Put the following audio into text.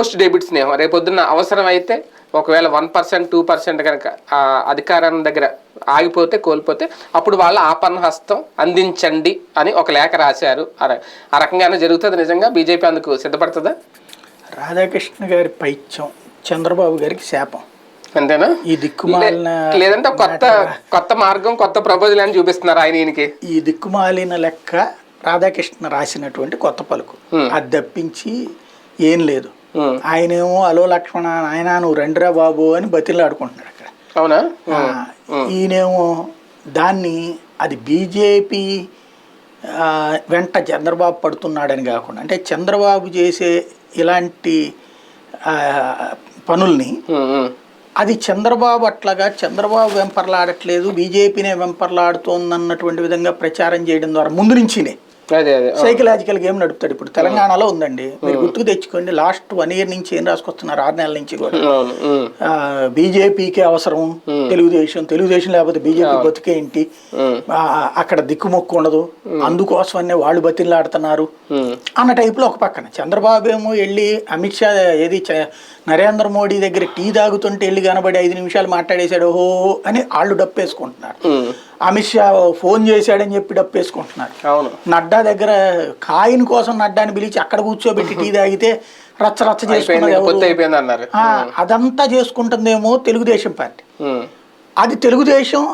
Post debit స్నేహం రేపొద్దున్న అవసరం అయితే ఒకవేళ 1% 2% కనుక అధికారం దగ్గర ఆగిపోతే కోల్పోతే అప్పుడు వాళ్ళ ఆపన్న హస్తం అందించండి అని ఒక లేఖ రాశారు. ఆ రకంగానే జరుగుతుంది. నిజంగా బీజేపీ అందుకు సిద్ధపడుతుందా? రాధాకృష్ణ గారి పైత్యం చంద్రబాబు గారికి శాపం అంతేనా? ఈ దిక్కుమాలిన లేదంటే కొత్త మార్గం కొత్త ప్రపోజల్ అని చూపిస్తున్నారు ఆయన ఈయనకి. ఈ దిక్కుమాలిన లెక్క రాధాకృష్ణ రాసినటువంటి కొత్త పలుకు అది తప్పించి ఏం లేదు. ఆయనేమో అలో లక్ష్మణ ఆయన నువ్వు రండిరా బాబు అని బతిలాడుకుంటున్నాడు అక్కడ. అవునా? ఈయనేమో దాన్ని అది బీజేపీ వెంట చంద్రబాబు పడుతున్నాడని కాకుండా, అంటే చంద్రబాబు చేసే ఇలాంటి పనుల్ని అది చంద్రబాబు అట్లాగా చంద్రబాబు వెంపర్లాడట్లేదు, బీజేపీనే వెంపర్లాడుతోందన్నటువంటి విధంగా ప్రచారం చేయడం ద్వారా ముందు నుంచినే సైకలాజికల్ గేమ్ నడుపుతాడు. ఇప్పుడు తెలంగాణలో ఉందండి, మీరు గుర్తుకు తెచ్చుకోండి, లాస్ట్ 1 year నుంచి ఏం రాసుకొస్తున్నారు, 6 నెలల నుంచి కూడా బీజేపీకే అవసరం తెలుగుదేశం లేకపోతే బీజేపీ బతికేంటి, అక్కడ దిక్కుమొక్కు ఉండదు, అందుకోసమనే వాళ్ళు బతిలాడుతున్నారు అన్న టైపులో. ఒక పక్కన చంద్రబాబు ఏమో వెళ్ళి అమిత్ షా ఏది నరేంద్ర మోడీ దగ్గర టీ తాగుతుంటే వెళ్ళి కనబడి 5 నిమిషాలు మాట్లాడేశాడు ఓహో అని వాళ్ళు డప్పేసుకుంటున్నారు. అమిత్ షా ఫోన్ చేశాడని చెప్పి డప్పేసుకుంటున్నారు. నడ్డా దగ్గర కాయిన్ కోసం నడ్డాని పిలిచి అక్కడ కూర్చోబెట్టి టీ తాగితే రచ్చ చేసుకున్నారు. అదంతా చేసుకుంటుందేమో తెలుగుదేశం పార్టీ. అది తెలుగుదేశం